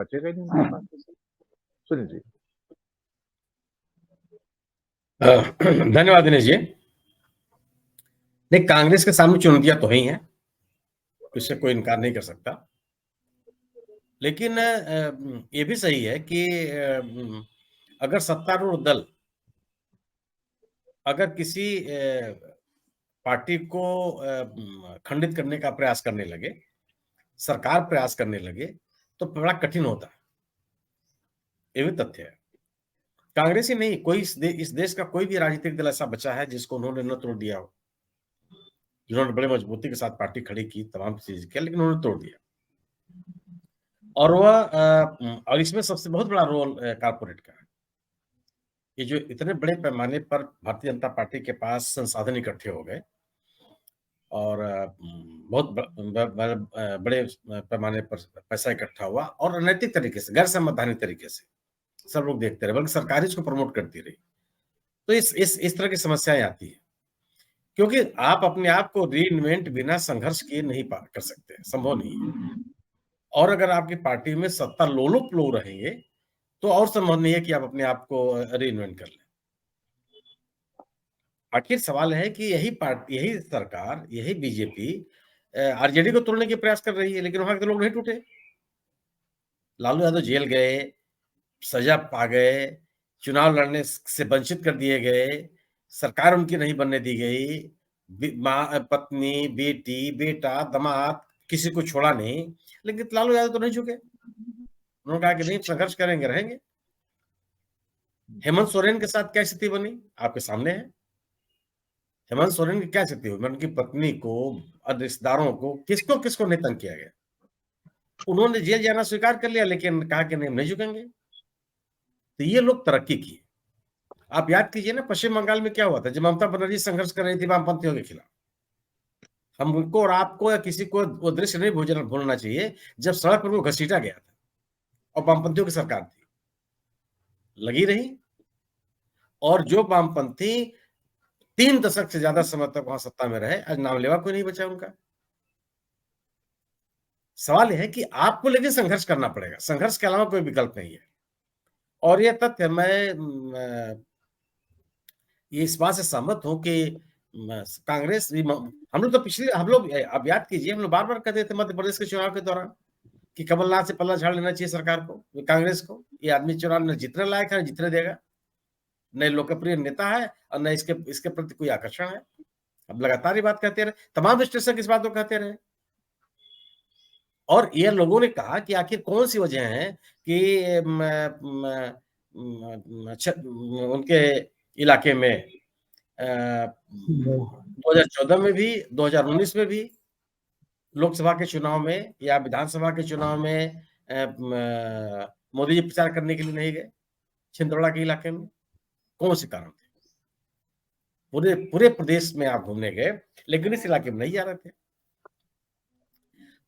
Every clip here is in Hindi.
बचेगा ही नहीं उनके पास से। सुनील जी। धन्यवाद दिनेश जी। नहीं, कांग्रेस के सामने चुनौतियां तो ही हैं, इससे कोई इनकार नहीं कर सकता। लेकिन ये भी सही है कि अगर सत्तारूढ़ दल अगर किसी पार्टी को खंडित करने का प्रयास करने लगे, सरकार प्रयास करने लगे, तो बड़ा कठिन होता है। ये भी तथ्य है। कांग्रेस ही नहीं, कोई इस देश का कोई भी राजनीतिक दल ऐसा बचा है जिसको उन्होंने न तोड़ दिया हो, जिन्होंने बड़े मजबूती के साथ पार्टी खड़ी की, तमाम चीज किया, लेकिन उन्होंने तोड़ दिया। और और इसमें सबसे बहुत बड़ा रोल कारपोरेट का है। ये जो इतने बड़े पैमाने पर भारतीय जनता पार्टी के पास संसाधन इकट्ठे हो गए और बहुत बड़े पैमाने पर पैसा इकट्ठा हुआ और अनैतिक तरीके से, गैर संवैधानिक तरीके से सब लोग देखते रहे, बल्कि सरकार इसको प्रमोट करती रही। तो इस तरह की समस्याएं आती है, क्योंकि आप अपने आप को रीइन्वेंट बिना संघर्ष किए नहीं कर सकते, संभव नहीं है। और अगर आपकी पार्टी में सत्ता लोलुप लोग रहेंगे तो और संभव नहीं है कि आप अपने आप को रीइन्वेंट कर लें। आखिर सवाल है कि यही पार्टी, यही सरकार, यही बीजेपी आरजेडी को तोड़ने के प्रयास कर रही है, लेकिन वहां के लोग नहीं टूटे। लालू यादव जेल गए, सजा पा गए, चुनाव लड़ने से वंचित कर दिए गए, सरकार उनकी नहीं बनने दी गई, माँ, पत्नी, बेटी, बेटा, दामाद, किसी को छोड़ा नहीं, लेकिन लालू यादव तो नहीं झुके। उन्होंने कहा कि नहीं, संघर्ष करेंगे, रहेंगे। हेमंत सोरेन के साथ क्या स्थिति बनी आपके सामने है। हेमंत सोरेन की क्या स्थिति हुई, उनकी पत्नी को और रिश्तेदारों को, किसको किसको नहीं तंग किया गया। उन्होंने जेल जाना स्वीकार कर लिया, लेकिन कहा कि नहीं झुकेंगे। तो ये लोग तरक्की किए। आप याद कीजिए ना, पश्चिम बंगाल में क्या हुआ था जब ममता बनर्जी संघर्ष कर रही थी वामपंथियों के खिलाफ। हम उनको और आपको या किसी को वो दृश्य नहीं भूलना चाहिए जब सड़क पर वो घसीटा गया था और वामपंथियों की सरकार थी, लगी रही। और जो वामपंथी 3 दशक से ज्यादा समय तक वहां सत्ता में रहे, आज नाम लेवा कोई नहीं बचा उनका। सवाल यह है कि आपको लेकिन संघर्ष करना पड़ेगा, संघर्ष के अलावा कोई विकल्प नहीं है। और ये तथ्य मैं ये इस बात से सहमत हूं कि कांग्रेस, हम लोग तो हम लोग अब याद कीजिए, हम लोग बार बार कहते थे मध्य प्रदेश के चुनाव के दौरान कि कमलनाथ से पल्ला झाड़ लेना चाहिए सरकार को, कांग्रेस को। ये आदमी चुनाव में जीतने लायक है, जीतने देगा, न लोकप्रिय नेता है और न इसके प्रति कोई आकर्षण है। अब लगातार ये बात कहते रहे, तमाम विश्लेषक इस बात को कहते रहे। और ये लोगों ने कहा कि आखिर कौन सी वजह है कि उनके इलाके में 2014 में भी, 2019 में भी, लोकसभा के चुनाव में या विधानसभा के चुनाव में मोदी जी प्रचार करने के लिए नहीं गए छिंदवाड़ा के इलाके में। कौन से कारण थे? पूरे पूरे प्रदेश में आप घूमने गए, लेकिन इस इलाके में नहीं जा रहे थे।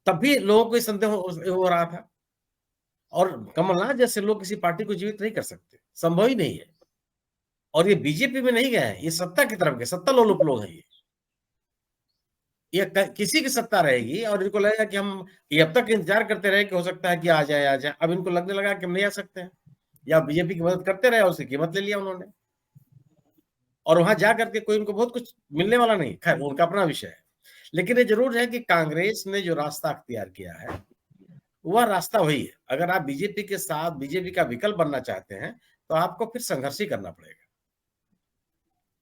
तब भी लोगों को संदेह हो रहा था। और कमलनाथ जैसे लोग किसी पार्टी को जीवित नहीं कर सकते, संभव ही नहीं है। और ये बीजेपी में नहीं गए हैं, ये सत्ता की तरफ गए, सत्ता लोलुप लोग हैं। ये किसी की सत्ता रहेगी और इनको लगेगा कि हम ये अब तक इंतजार करते रहे कि हो सकता है कि आ जाए आ जाए। अब इनको लगने लगा कि हम नहीं आ सकते हैं, या बीजेपी की मदद करते रहे और उसकी कीमत ले लिया उन्होंने। और वहां जा करके कोई उनको बहुत कुछ मिलने वाला नहीं, खैर उनका अपना विषय है। लेकिन ये जरूर है कि कांग्रेस ने जो रास्ता अख्तियार किया है वह रास्ता वही है। अगर आप बीजेपी के साथ, बीजेपी का विकल्प बनना चाहते हैं तो आपको फिर संघर्ष ही करना पड़ेगा,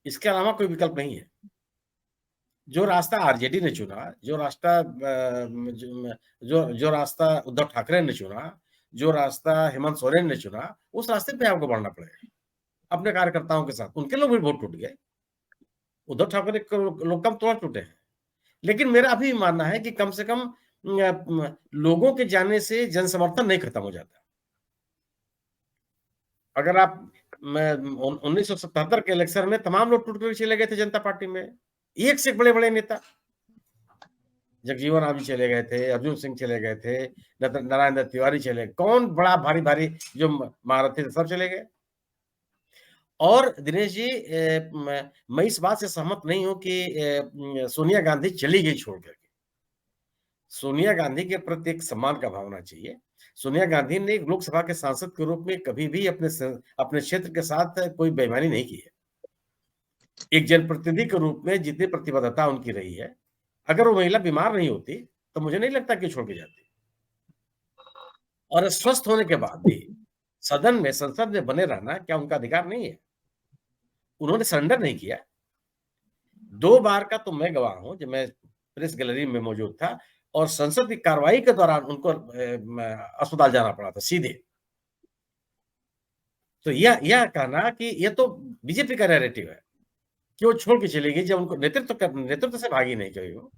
इसके अलावा कोई विकल्प नहीं है। जो रास्ता आरजेडी ने चुना, जो रास्ता उद्धव ठाकरे ने चुना, जो रास्ता हेमंत सोरेन ने चुना, उस रास्ते पे आपको बढ़ना पड़ेगा अपने कार्यकर्ताओं के साथ। उनके लोग भी बहुत टूट गए, उद्धव ठाकरे के लोग कम थोड़ा टूटे हैं, लेकिन मेरा अभी मानना है कि कम से कम लोगों के जाने से जन समर्थन नहीं खत्म हो जाता। अगर आप 1977 के इलेक्शन में तमाम लोग टूट कर चले गए थे जनता पार्टी में, एक से बड़े बड़े नेता, जगजीवन राम जी चले गए थे, अर्जुन सिंह चले गए थे, नारायण दत्त तिवारी चले, कौन बड़ा भारी भारी जो महारथी थे सब चले गए। और दिनेश जी, मैं इस बात से सहमत नहीं हूं कि सोनिया गांधी चली गई छोड़ करके। सोनिया गांधी के प्रति एक सम्मान का भावना चाहिए। सोनिया गांधी ने एक लोकसभा के सांसद के रूप में कभी भी अपने क्षेत्र के साथ कोई बेईमानी नहीं की है। एक जनप्रतिनिधि के रूप में जितनी प्रतिबद्धता उनकी रही है, अगर वो महिला बीमार नहीं होती, तो मुझे नहीं लगता कि छोड़ के जाती। और स्वस्थ होने के बाद भी सदन में, संसद में बने रहना क्या उनका अधिकार नहीं है? उन्होंने सरेंडर नहीं किया। 2 बार का तो मैं गवाह हूँ, जब मैं प्रेस गैलरी में मौजूद था और संसद की कार्रवाई के दौरान उनको अस्पताल जाना पड़ा था सीधे। तो यह कहना कि ये तो बीजेपी का नैरेटिव है कि वो छोड़ के चली गई, जब उनको नेतृत्व से भागी नहीं कभी वो।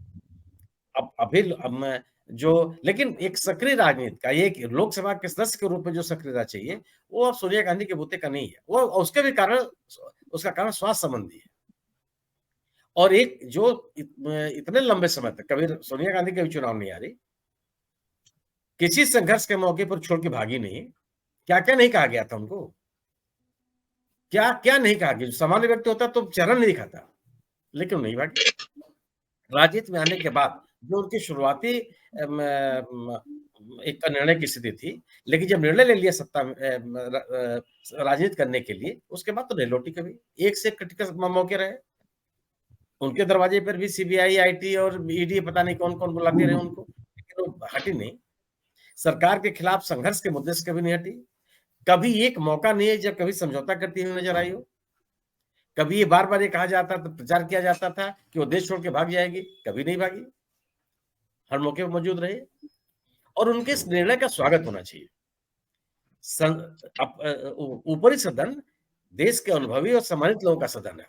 लेकिन एक सक्रिय राजनीति का, एक लोकसभा के सदस्य के रूप में जो सक्रियता चाहिए, वो अब सोनिया गांधी के बूते का नहीं है। वो उसके भी कारण, उसका कारण स्वास्थ्य संबंधी है। और एक जो इतने लंबे समय तक कभी सोनिया गांधी का भी चुनाव नहीं आ रही, किसी संघर्ष के मौके पर छोड़ के भागी नहीं। क्या-क्या नहीं कहा गया था उनको? क्या नहीं कहा गया? जो सामान्य व्यक्ति होता तो चेहरा नहीं दिखाता, लेकिन नहीं भागी। राजनीति में आने के बाद जो उनकी शुरुआती एक निर्णय की स्थिति थी, लेकिन जब निर्णय ले लिया सत्ता में राजनीति करने के लिए, उसके बाद तो नहीं लौटी कभी। एक से एक क्रिटिकल मौके रहे। उनके दरवाजे पर भी सीबीआई, आईटी और ईडी पता नहीं कौन-कौन बुलाते रहे उनको, लेकिन वो हटी नहीं। सरकार के खिलाफ संघर्ष के मुद्दे से कभी नहीं हटी। कभी एक मौका नहीं है जब कभी समझौता करती हुई नजर आई हो। कभी ये बार-बार ये कहा जाता था, प्रचार किया जाता था कि वो देश छोड़ के भाग जाएगी, कभी नहीं भागी। हर मौके पर मौजूद रहे और उनके इस निर्णय का स्वागत होना चाहिए। ऊपरी सदन देश के अनुभवी और सम्मानित लोगों का सदन है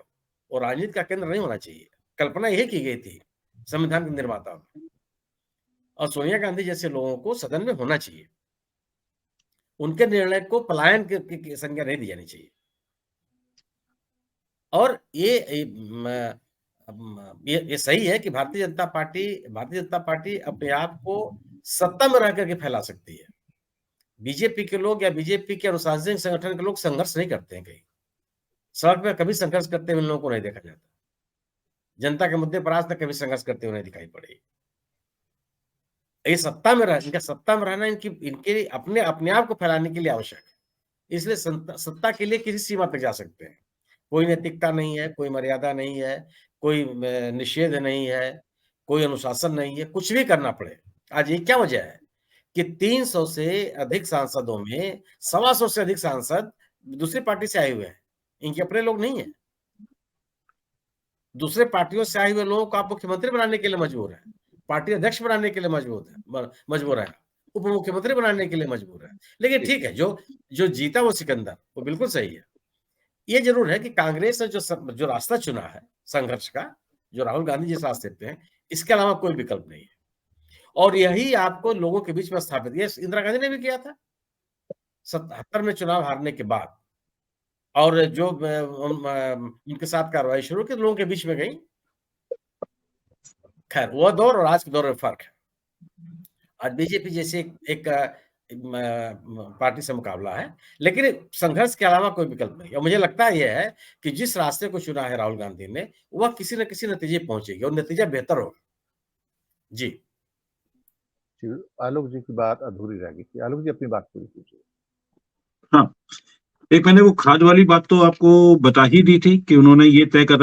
और राजनीति का केंद्र नहीं होना चाहिए। कल्पना यही की गई थी संविधान के निर्माताओं ने, और सोनिया गांधी जैसे लोगों को सदन में होना चाहिए। उनके निर्णय को पलायन की संज्ञा नहीं दी जानी चाहिए। और ये सही है कि भारतीय जनता पार्टी अपने आप को सत्ता में रह करके फैला सकती है। बीजेपी के लोग या बीजेपी के अनुशासनिक संगठन के लोग संघर्ष नहीं करते हैं कहीं। सड़क पे कभी संघर्ष करते हुए इन लोगों को नहीं देखा जाता। जनता के मुद्दे पर आज तक कभी संघर्ष करते हुए नहीं दिखाई पड़े। ये इनका सत्ता में रहना इनके अपने आप को फैलाने के लिए आवश्यक है। इसलिए सत्ता के लिए किसी सीमा तक जा सकते हैं। कोई नैतिकता नहीं है, कोई मर्यादा नहीं है, कोई निषेध नहीं है, कोई अनुशासन नहीं है, कुछ भी करना पड़े। आज ये क्या वजह है कि 300 से अधिक सांसदों में 125 से अधिक सांसद दूसरी पार्टी से आए हुए हैं। इनके अपने लोग नहीं है। दूसरे पार्टियों से आए हुए लोगों को आप मुख्यमंत्री बनाने के लिए मजबूर है, पार्टी अध्यक्ष बनाने के लिए मजबूर है, उप मुख्यमंत्री बनाने के लिए मजबूर है। लेकिन ठीक है, जो जीता वो सिकंदर, वो बिल्कुल सही है। ये जरूर है कि कांग्रेस ने जो रास्ता चुना है संघर्ष का, जो राहुल गांधी जिस रास्ते पे हैं, इसके अलावा कोई विकल्प नहीं है। और यही आपको लोगों के बीच में स्थापित, ये इंदिरा गांधी ने भी किया था 77 में चुनाव हारने के बाद। और जो उनके साथ कार्रवाई शुरू की, लोगों के बीच में गई। खैर, वो दौर और आज के दौर में फर्क है। आज बीजेपी जैसे एक पार्टी से मुकाबला है, लेकिन संघर्ष के अलावा कोई विकल्प नहीं। और मुझे लगता है यह है कि जिस रास्ते को चुना है राहुल गांधी ने, वह किसी न किसी नतीजे पहुंचेगी और नतीजा बेहतर होगा। जी। आलोक जी की बात अधूरी रह गई थी। आलोक जी अपनी बात पूरी कीजिए। हाँ, एक मैंने वो खाद वाली बात तो आपको बता ही दी थी कि उन्होंने ये तय कर